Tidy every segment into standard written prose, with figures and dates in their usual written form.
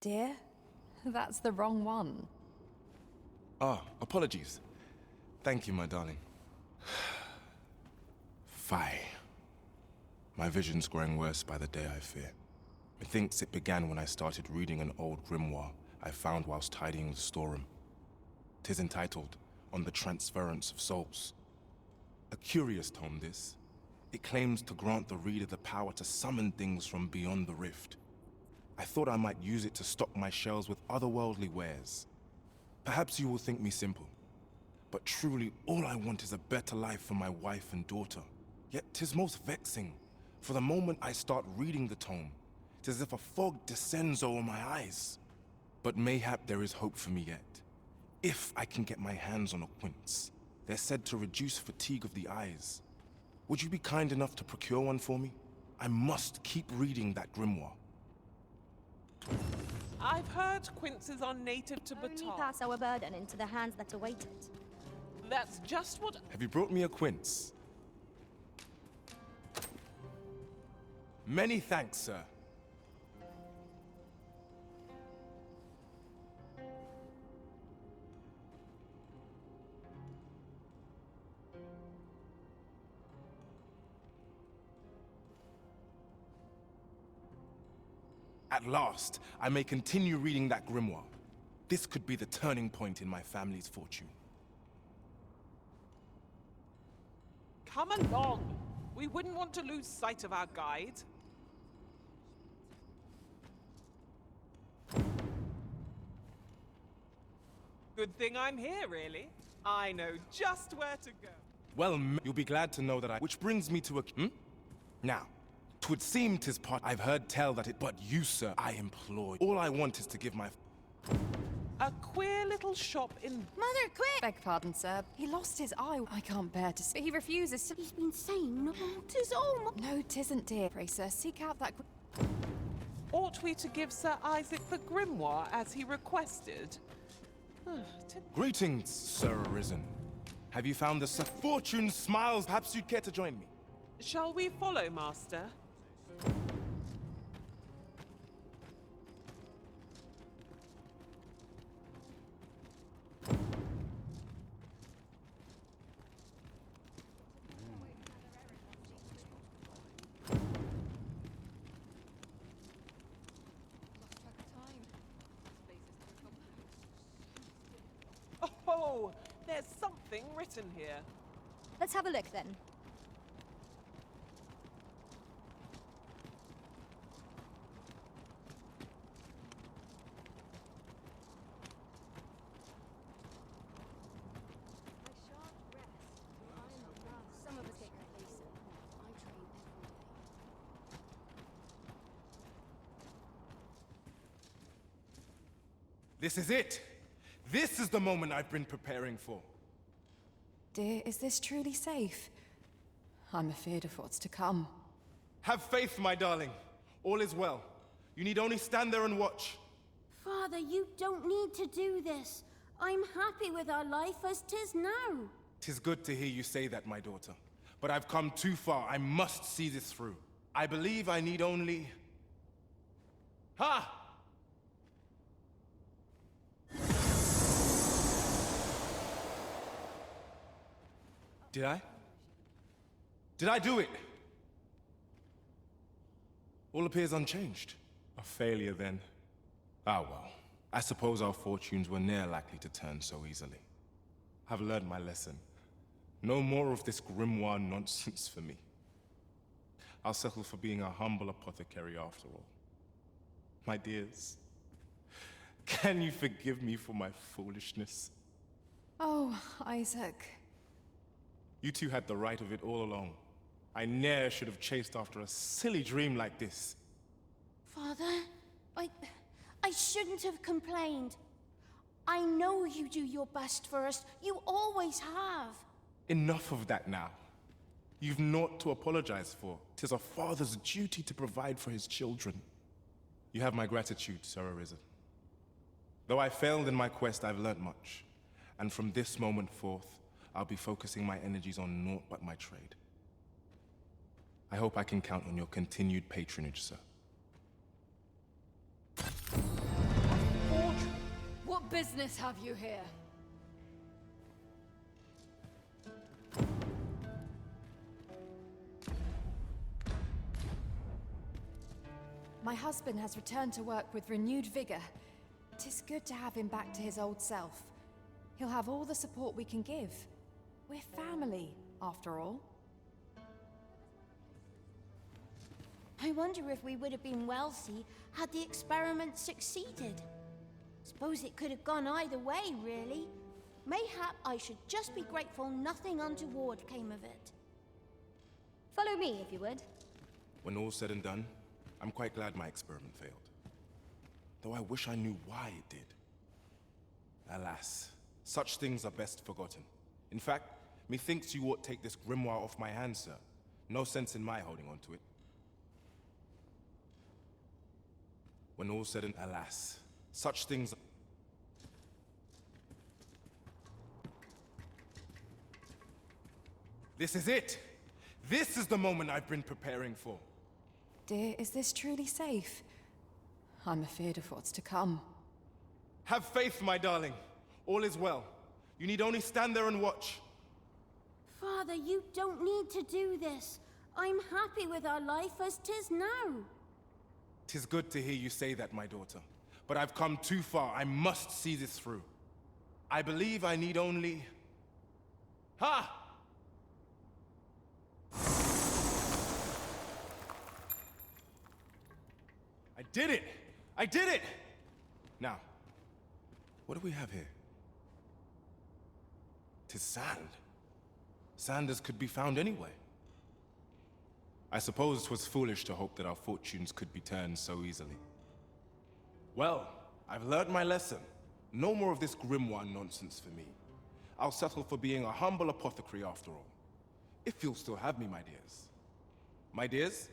Dear, that's the wrong one. Ah, apologies. Thank you, my darling. Fie. My vision's growing worse by the day, I fear. Methinks it began when I started reading an old grimoire I found whilst tidying the storeroom. 'Tis entitled, On the Transference of Souls. A curious tome, this. It claims to grant the reader the power to summon things from beyond the rift. I thought I might use it to stock my shelves with otherworldly wares. Perhaps you will think me simple, but truly all I want is a better life for my wife and daughter. Yet 'tis most vexing, for the moment I start reading the tome, 'tis as if a fog descends over my eyes. But mayhap there is hope for me yet, if I can get my hands on a quince. They're said to reduce fatigue of the eyes. Would you be kind enough to procure one for me? I must keep reading that grimoire. I've heard quinces are native to Only Batar. pass our burden into the hands that await it. That's just what... Have you brought me a quince? Many thanks, sir. At last, I may continue reading that grimoire. This could be the turning point in my family's fortune. Come along. We wouldn't want to lose sight of our guide. Good thing I'm here, really. I know just where to go. Well, you'll be glad to know that which brings me to a... Now, 'twould seem 'tis part I've heard tell that it... But you, sir, I implore you. All I want is to give my... A queer little shop in... Mother, quick! Beg pardon, sir. He lost his eye. I can't bear to see. He refuses to... He's been saying no. 'Tis all No, 'tisn't, dear. Pray, sir, seek out that... Ought we to give Sir Isaac the grimoire as he requested? Greetings, Sir Arisen. Have you found the fortune smiles? Perhaps you'd care to join me. Shall we follow, Master? Oh, there's something written here. Let's have a look then. Some of us get complacent. I train every day. This is it! This is the moment I've been preparing for. Dear, is this truly safe? I'm afeard of what's to come. Have faith, my darling. All is well. You need only stand there and watch. Father, you don't need to do this. I'm happy with our life as 'tis now. 'Tis good to hear you say that, my daughter. But I've come too far. I must see this through. I believe I need only... Ha! Did I? Did I do it? All appears unchanged. A failure, then. Ah, well. I suppose our fortunes were ne'er likely to turn so easily. I've learned my lesson. No more of this grimoire nonsense for me. I'll settle for being a humble apothecary after all. My dears, can you forgive me for my foolishness? Oh, Isaac. You two had the right of it all along. I ne'er should have chased after a silly dream like this. Father, I shouldn't have complained. I know you do your best for us. You always have. Enough of that now. You've naught to apologize for. 'Tis a father's duty to provide for his children. You have my gratitude, Sir Arisen. Though I failed in my quest, I've learnt much. And from this moment forth, I'll be focusing my energies on naught but my trade. I hope I can count on your continued patronage, sir. business have you here? My husband has returned to work with renewed vigor. 'Tis good to have him back to his old self. He'll have all the support we can give. We're family, after all. I wonder if we would have been wealthy had the experiment succeeded. Suppose it could have gone either way, really. Mayhap I should just be grateful nothing untoward came of it. Follow me, if you would. When all's said and done, I'm quite glad my experiment failed. Though I wish I knew why it did. Alas, such things are best forgotten. In fact, methinks you ought take this grimoire off my hands, sir. No sense in my holding on to it. When all's said and alas, such things... This is it! This is the moment I've been preparing for. Dear, is this truly safe? I'm afeard of what's to come. Have faith, my darling. All is well. You need only stand there and watch. Father, you don't need to do this. I'm happy with our life as 'tis now. 'Tis good to hear you say that, my daughter. But I've come too far. I must see this through. I believe I need only... Ha! I did it! I did it! Now, what do we have here? 'Tis sand. Sand as could be found anywhere. I suppose 'twas foolish to hope that our fortunes could be turned so easily. Well, I've learnt my lesson. No more of this grimoire nonsense for me. I'll settle for being a humble apothecary after all. If you'll still have me, my dears. My dears?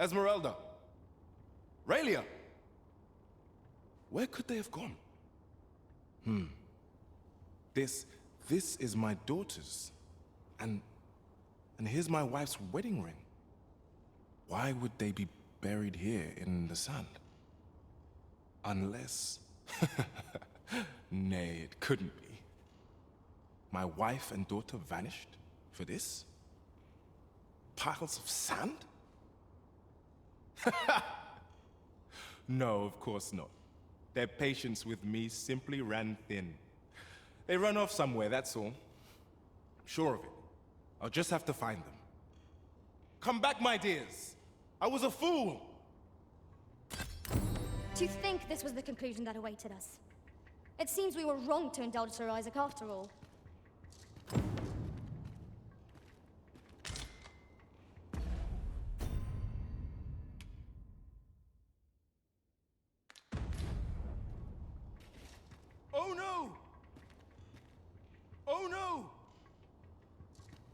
Esmeralda. Raylia. Where could they have gone? This is my daughter's. And here's my wife's wedding ring. Why would they be buried here in the sand? Unless... Nay, it couldn't be. My wife and daughter vanished for this? Piles of sand? No, of course not. Their patience with me simply ran thin. They run off somewhere, that's all. I'm sure of it. I'll just have to find them. Come back, my dears! I was a fool! To think this was the conclusion that awaited us. It seems we were wrong to indulge Sir Isaac after all.